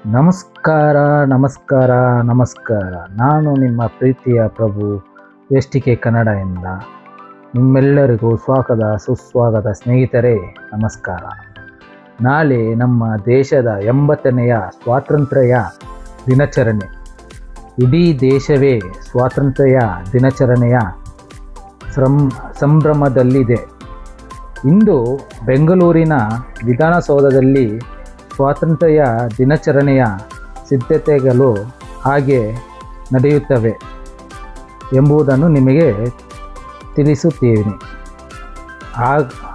ನಮಸ್ಕಾರ ನಮಸ್ಕಾರ ನಮಸ್ಕಾರ. ನಾನು ನಿಮ್ಮ ಪ್ರೀತಿಯ ಪ್ರಭು ಎಸ್.ಟಿ.ಕೆ ಕನ್ನಡದಿಂದ ನಿಮ್ಮೆಲ್ಲರಿಗೂ ಸುಸ್ವಾಗತ ಸ್ನೇಹಿತರೆ. ನಮಸ್ಕಾರ. ನಾಳೆ ನಮ್ಮ ದೇಶದ 80ನೆಯ ಸ್ವಾತಂತ್ರ್ಯ ದಿನಾಚರಣೆ. ಇಡೀ ದೇಶವೇ ಸ್ವಾತಂತ್ರ್ಯ ದಿನಾಚರಣೆಯ ಸಂಭ್ರಮದಲ್ಲಿದೆ. ಇಂದು ಬೆಂಗಳೂರಿನ ವಿಧಾನಸೌಧದಲ್ಲಿ ಸ್ವಾತಂತ್ರ್ಯ ದಿನಾಚರಣೆಯ ಸಿದ್ಧತೆಗಳು ಹಾಗೆ ನಡೆಯುತ್ತವೆ ಎಂಬುದನ್ನು ನಿಮಗೆ ತಿಳಿಸುತ್ತೇನೆ.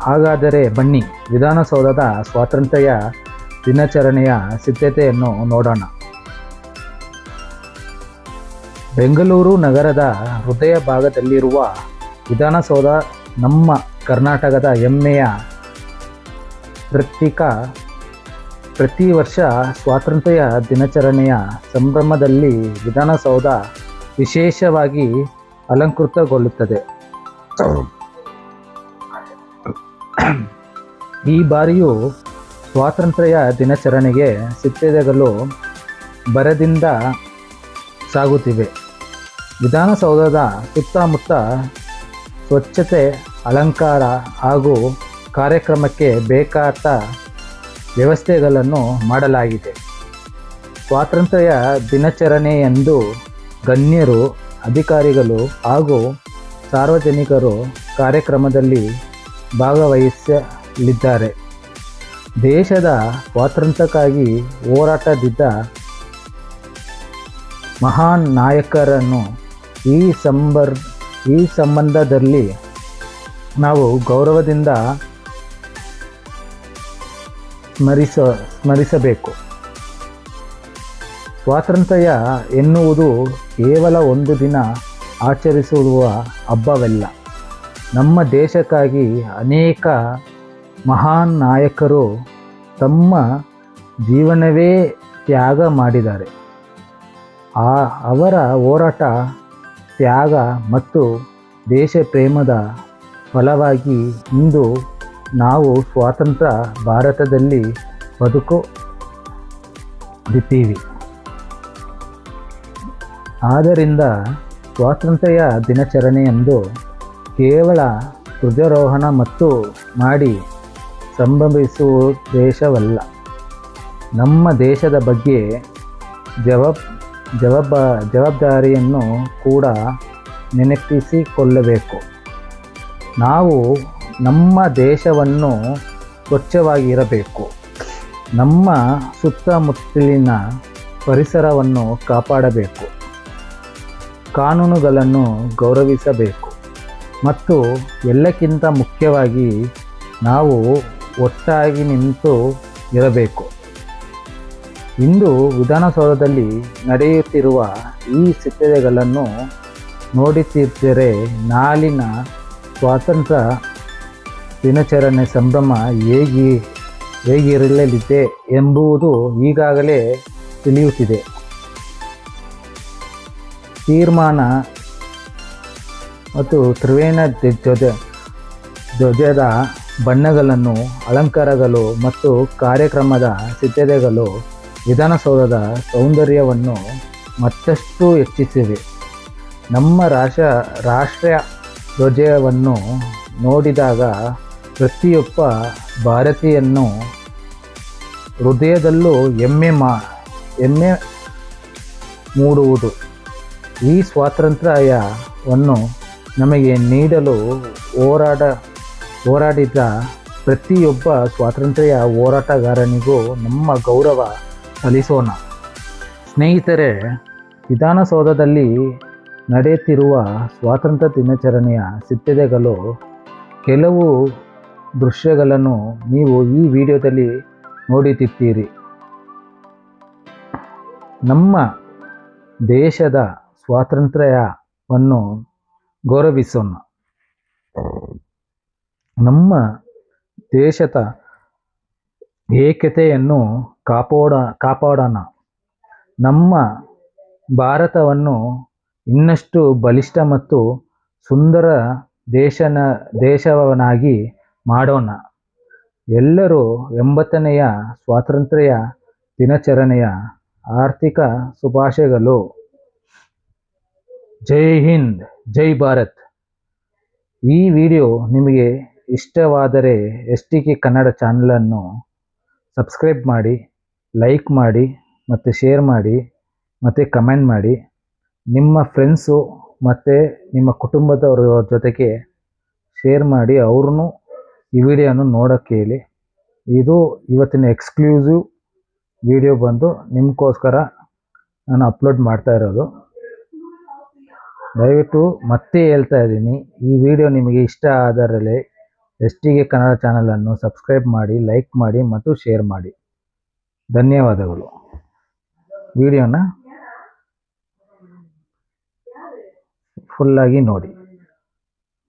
ಹಾಗಾದರೆ ಬನ್ನಿ, ವಿಧಾನಸೌಧದ ಸ್ವಾತಂತ್ರ್ಯ ದಿನಾಚರಣೆಯ ಸಿದ್ಧತೆಯನ್ನು ನೋಡೋಣ. ಬೆಂಗಳೂರು ನಗರದ ಹೃದಯ ಭಾಗದಲ್ಲಿರುವ ವಿಧಾನಸೌಧ ನಮ್ಮ ಕರ್ನಾಟಕದ ಹೆಮ್ಮೆಯ ಪ್ರತೀಕ. ಪ್ರತಿ ವರ್ಷ ಸ್ವಾತಂತ್ರ್ಯ ದಿನಾಚರಣೆಯ ಸಂಭ್ರಮದಲ್ಲಿ ವಿಧಾನಸೌಧ ವಿಶೇಷವಾಗಿ ಅಲಂಕೃತಗೊಳ್ಳುತ್ತದೆ. ಈ ಬಾರಿಯೂ ಸ್ವಾತಂತ್ರ್ಯ ದಿನಾಚರಣೆಗೆ ಸಿದ್ಧತೆಗಳು ಭರದಿಂದ ಸಾಗುತ್ತಿವೆ. ವಿಧಾನಸೌಧದ ಸುತ್ತಮುತ್ತ ಸ್ವಚ್ಛತೆ, ಅಲಂಕಾರ ಹಾಗೂ ಕಾರ್ಯಕ್ರಮಕ್ಕೆ ಬೇಕಾದ ವ್ಯವಸ್ಥೆಗಳನ್ನು ಮಾಡಲಾಗಿದೆ. ಸ್ವಾತಂತ್ರ್ಯ ದಿನಾಚರಣೆಯಂದು ಗಣ್ಯರು, ಅಧಿಕಾರಿಗಳು ಹಾಗೂ ಸಾರ್ವಜನಿಕರು ಕಾರ್ಯಕ್ರಮದಲ್ಲಿ ಭಾಗವಹಿಸಲಿದ್ದಾರೆ. ದೇಶದ ಸ್ವಾತಂತ್ರ್ಯಕ್ಕಾಗಿ ಹೋರಾಟದಿದ್ದ ಮಹಾನ್ ನಾಯಕರನ್ನು ಈ ಸಂಬಂಧದಲ್ಲಿ ನಾವು ಗೌರವದಿಂದ ಸ್ಮರಿಸಬೇಕು. ಸ್ವಾತಂತ್ರ್ಯ ಎನ್ನುವುದು ಕೇವಲ ಒಂದು ದಿನ ಆಚರಿಸುವ ಹಬ್ಬವಲ್ಲ. ನಮ್ಮ ದೇಶಕ್ಕಾಗಿ ಅನೇಕ ಮಹಾನ್ ನಾಯಕರು ತಮ್ಮ ಜೀವನವೇ ತ್ಯಾಗ ಮಾಡಿದ್ದಾರೆ. ಅವರ ಹೋರಾಟ, ತ್ಯಾಗ ಮತ್ತು ದೇಶ ಪ್ರೇಮದ ಫಲವಾಗಿ ಇಂದು ನಾವು ಸ್ವತಂತ್ರ ಭಾರತದಲ್ಲಿ ಬದುಕುತ್ತಿದ್ದೀವಿ. ಆದ್ದರಿಂದ ಸ್ವಾತಂತ್ರ್ಯ ದಿನಾಚರಣೆಯಂದು ಕೇವಲ ಧ್ವಜಾರೋಹಣ ಮತ್ತು ಮಾಡಿ ಸಂಭ್ರಮಿಸುವ ದೇಶವಲ್ಲ, ನಮ್ಮ ದೇಶದ ಬಗ್ಗೆ ಜವಾಬ್ದಾರಿಯನ್ನು ಕೂಡ ನೆನಪಿಸಿಕೊಳ್ಳಬೇಕು. ನಾವು ನಮ್ಮ ದೇಶವನ್ನು ಸ್ವಚ್ಛವಾಗಿರಬೇಕು, ನಮ್ಮ ಸುತ್ತಮುತ್ತಲಿನ ಪರಿಸರವನ್ನು ಕಾಪಾಡಬೇಕು, ಕಾನೂನುಗಳನ್ನು ಗೌರವಿಸಬೇಕು ಮತ್ತು ಎಲ್ಲಕ್ಕಿಂತ ಮುಖ್ಯವಾಗಿ ನಾವು ಒಟ್ಟಾಗಿ ನಿಂತು ಇರಬೇಕು. ಇಂದು ವಿಧಾನಸೌಧದಲ್ಲಿ ನಡೆಯುತ್ತಿರುವ ಈ ಸಿದ್ಧತೆಗಳನ್ನು ನೋಡುತ್ತಿದ್ದರೆ ನಾಳಿನ ಸ್ವಾತಂತ್ರ್ಯ ದಿನಾಚರಣೆ ಸಂಭ್ರಮ ಹೇಗಿರಲಿದೆ ಎಂಬುದು ಈಗಾಗಲೇ ತಿಳಿಯುತ್ತಿದೆ. ತೀರ್ಮಾನ ಮತ್ತು ತ್ರಿವರ್ಣ ಧ್ವಜದ ಬಣ್ಣಗಳನ್ನು, ಅಲಂಕಾರಗಳು ಮತ್ತು ಕಾರ್ಯಕ್ರಮದ ಸಿದ್ಧತೆಗಳು ವಿಧಾನಸೌಧದ ಸೌಂದರ್ಯವನ್ನು ಮತ್ತಷ್ಟು ಹೆಚ್ಚಿಸಿವೆ. ನಮ್ಮ ರಾಷ್ಟ್ರೀಯ ಧ್ವಜವನ್ನು ನೋಡಿದಾಗ ಪ್ರತಿಯೊಬ್ಬ ಭಾರತೀಯನು ಹೃದಯದಲ್ಲೂ ಹೆಮ್ಮೆ ಮೂಡುವುದು. ಈ ಸ್ವಾತಂತ್ರ್ಯವನ್ನು ನಮಗೆ ನೀಡಲು ಹೋರಾಡಿದ ಪ್ರತಿಯೊಬ್ಬ ಸ್ವಾತಂತ್ರ್ಯ ಹೋರಾಟಗಾರನಿಗೂ ನಮ್ಮ ಗೌರವ ಸಲ್ಲಿಸೋಣ. ಸ್ನೇಹಿತರೆ, ವಿಧಾನಸೌಧದಲ್ಲಿ ನಡೆಯುತ್ತಿರುವ ಸ್ವಾತಂತ್ರ್ಯ ದಿನಾಚರಣೆಯ ಸಿದ್ಧತೆಗಳು ಕೆಲವು ದೃಶ್ಯಗಳನ್ನು ನೀವು ಈ ವಿಡಿಯೋದಲ್ಲಿ ನೋಡುತ್ತಿದ್ದೀರಿ. ನಮ್ಮ ದೇಶದ ಸ್ವಾತಂತ್ರ್ಯವನ್ನು ಗೌರವಿಸೋಣ, ನಮ್ಮ ದೇಶದ ಏಕತೆಯನ್ನು ಕಾಪಾಡೋಣ, ನಮ್ಮ ಭಾರತವನ್ನು ಇನ್ನಷ್ಟು ಬಲಿಷ್ಠ ಮತ್ತು ಸುಂದರ ದೇಶವನ್ನಾಗಿ ಮಾಡೋಣ. ಎಲ್ಲರೂ 80ನೆಯ ಸ್ವಾತಂತ್ರ್ಯ ದಿನಾಚರಣೆಯ ಆರ್ಥಿಕ ಶುಭಾಶಯಗಳು. ಜೈ ಹಿಂದ್, ಜೈ ಭಾರತ್. ಈ ವಿಡಿಯೋ ನಿಮಗೆ ಇಷ್ಟವಾದರೆ STK ಕನ್ನಡ ಚಾನಲನ್ನು ಸಬ್ಸ್ಕ್ರೈಬ್ ಮಾಡಿ, ಲೈಕ್ ಮಾಡಿ ಮತ್ತು ಶೇರ್ ಮಾಡಿ ಮತ್ತು ಕಮೆಂಟ್ ಮಾಡಿ. ನಿಮ್ಮ ಫ್ರೆಂಡ್ಸು ಮತ್ತು ನಿಮ್ಮ ಕುಟುಂಬದವರ ಜೊತೆಗೆ ಶೇರ್ ಮಾಡಿ, ಅವ್ರನ್ನೂ ಈ ವಿಡಿಯೋನ ನೋಡೋಕ್ಕೆ ಹೇಳಿ. ಇದು ಇವತ್ತಿನ ಎಕ್ಸ್ಕ್ಲೂಸಿವ್ ವಿಡಿಯೋ ಬಂದು ನಿಮಗೋಸ್ಕರ ನಾನು ಅಪ್ಲೋಡ್ ಮಾಡ್ತಾ ಇರೋದು. ದಯವಿಟ್ಟು ಮತ್ತೆ ಹೇಳ್ತಾ ಇದ್ದೀನಿ, ಈ ವಿಡಿಯೋ ನಿಮಗೆ ಇಷ್ಟ ಆದಲ್ಲಿ STK ಕನ್ನಡ ಚಾನಲನ್ನು ಸಬ್ಸ್ಕ್ರೈಬ್ ಮಾಡಿ, ಲೈಕ್ ಮಾಡಿ ಮತ್ತು ಶೇರ್ ಮಾಡಿ. ಧನ್ಯವಾದಗಳು. ವಿಡಿಯೋನ ಫುಲ್ಲಾಗಿ ನೋಡಿ.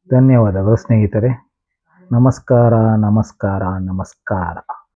ಧನ್ಯವಾದಗಳು ಸ್ನೇಹಿತರೆ. ನಮಸ್ಕಾರ ನಮಸ್ಕಾರ ನಮಸ್ಕಾರ.